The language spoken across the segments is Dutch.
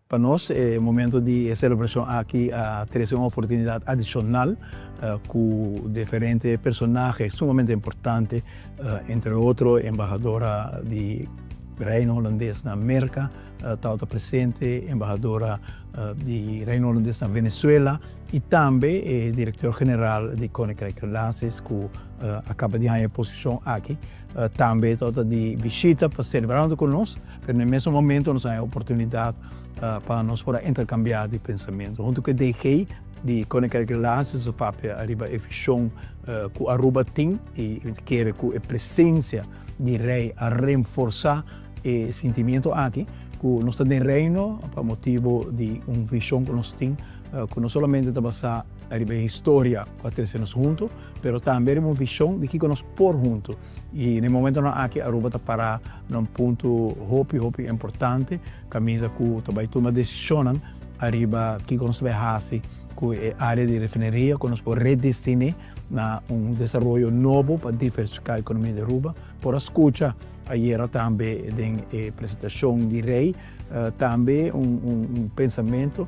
Para nós, é o momento de celebração aqui, ter uma oportunidade adicional com diferentes personagens sumamente importantes, entre outros, a embaixadora de Reino Holandês na América, está presente, embaixadora de Reino Holandês na Venezuela e também o diretor-geral de Koninkrijk Relaties, que acaba de ganhar posição aqui, também está de visita para celebrar conosco, mas no mesmo momento nós temos a oportunidade para nós poder intercambiar de pensamento. Junto com o DG de Koninkrijk Relaties, o papel arriba a visão que Aruba tem e quer que a presença de rei a reforçar o sentimento aqui, que nós temos reino, por motivo de uma visão que nós temos, que não somente está basada a história para termos juntos, mas também uma visão de que nós por juntos. E no momento aqui, Aruba está para um ponto muito importante, caminho que também toma decisão, arriba que nós vamos com a área de refineria, que nós podemos redestinar a desenvolvimento novo para diversificar a economia de Aruba, por escutar. Ayer também a apresentação de rei, também pensamento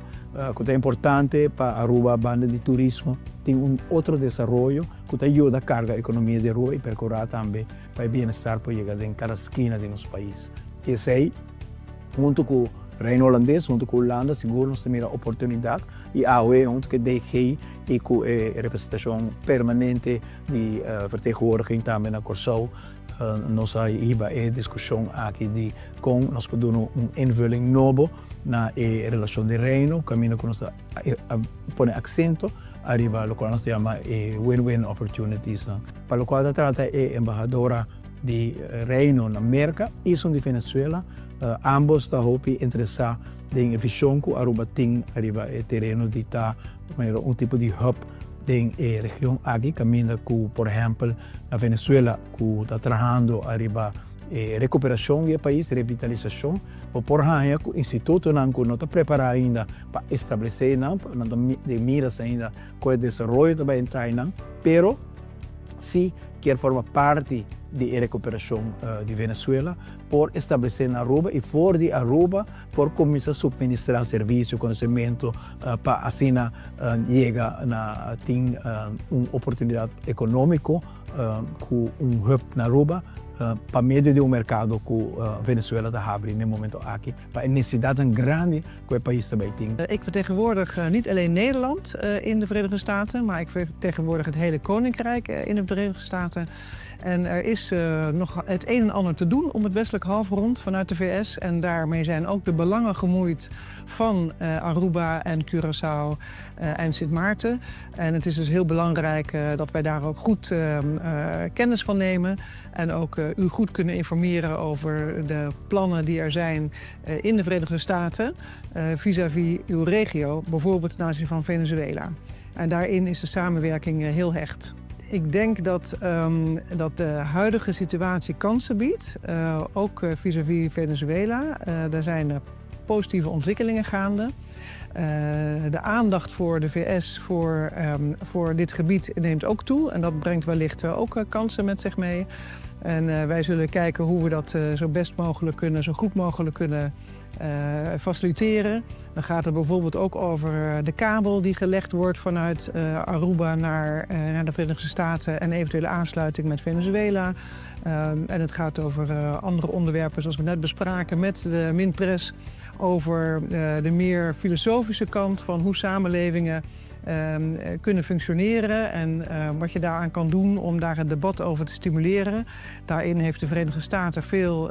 que é importante para Aruba, a banda de turismo, tem outro desenvolvimento que ajuda a carga a economia de Aruba e percorrer também para o bem-estar para chegar em cada esquina do nosso país. Esse aí, junto com o Reino Holandês, junto com a Holanda, seguro nós temos a oportunidade e a UE, junto com o DG e com a representação permanente de vertegenwoordiging também na Curaçao, nós iba a discussão aqui de como nós podemos invulling novo na relação de reino, caminho que nós põe acento arriba lo qual nós chama win-win opportunities. Para o qual trata a embaixadora de reino na América e de Venezuela, ambos estão interessados em a visão que Aruba tem arriba o terreno de estar tipo de hub em região aqui, caminho que, por exemplo, na Venezuela, que está trabalhando arriba recuperação do país, revitalização, por exemplo, o Instituto não está preparado ainda para estabelecer, não de miras ainda com o desenvolvimento também entrar, mas se quer formar parte da recuperação de Venezuela, por estabelecer na Aruba e fora de Aruba, por começar a suministrar serviço, conhecimento, para assim chegar a ter uma oportunidade econômica com hub na Aruba, para meio de mercado que a Venezuela está abrindo no momento aqui, para a necessidade grande que o país também tem. Ik vertegenwoordig niet alleen Nederland in de Verenigde Staten, maar ik vertegenwoordig het hele Koninkrijk in de Verenigde Staten. En er is nog het een en ander te doen om het westelijk halfrond vanuit de VS. En daarmee zijn ook de belangen gemoeid van Aruba en Curaçao en Sint Maarten. En het is dus heel belangrijk dat wij daar ook goed kennis van nemen. En ook u goed kunnen informeren over de plannen die er zijn in de Verenigde Staten vis-à-vis uw regio, bijvoorbeeld ten aanzien van Venezuela. En daarin is de samenwerking heel hecht. Ik denk dat de huidige situatie kansen biedt, ook vis-à-vis Venezuela. Er zijn positieve ontwikkelingen gaande. De aandacht voor de VS voor dit gebied neemt ook toe en dat brengt wellicht ook kansen met zich mee. En wij zullen kijken hoe we dat zo best mogelijk kunnen, zo goed mogelijk kunnen faciliteren. Dan gaat het bijvoorbeeld ook over de kabel die gelegd wordt vanuit Aruba naar de Verenigde Staten en eventuele aansluiting met Venezuela. En het gaat over andere onderwerpen zoals we net bespraken met de MINPRES over de meer filosofische kant van hoe samenlevingen kunnen functioneren en wat je daaraan kan doen om daar het debat over te stimuleren. Daarin heeft de Verenigde Staten veel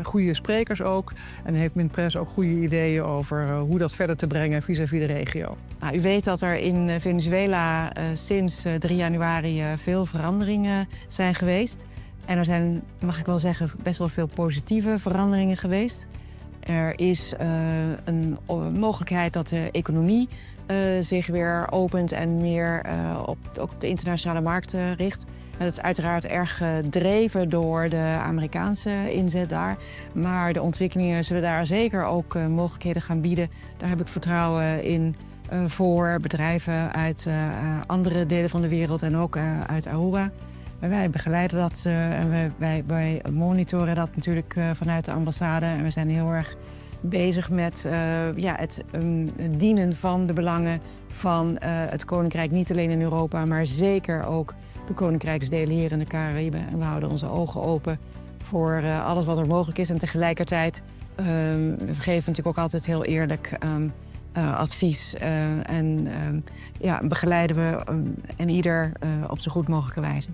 goede sprekers ook en heeft MINPRES ook goede ideeën over hoe dat verder te brengen vis-à-vis de regio. Nou, u weet dat er in Venezuela sinds 3 januari veel veranderingen zijn geweest. En er zijn, mag ik wel zeggen, best wel veel positieve veranderingen geweest. Er is een mogelijkheid dat de economie zich weer opent en meer ook op de internationale markt richt. Dat is uiteraard erg gedreven door de Amerikaanse inzet daar. Maar de ontwikkelingen zullen daar zeker ook mogelijkheden gaan bieden. Daar heb ik vertrouwen in voor bedrijven uit andere delen van de wereld en ook uit Aruba. Wij begeleiden dat en wij monitoren dat natuurlijk vanuit de ambassade. En we zijn heel erg bezig met het dienen van de belangen van het Koninkrijk. Niet alleen in Europa, maar zeker ook de koninkrijksdelen hier in de Caraïben. En we houden onze ogen open voor alles wat er mogelijk is. En tegelijkertijd we geven natuurlijk ook altijd heel eerlijk advies en begeleiden we en ieder op zo goed mogelijke wijze.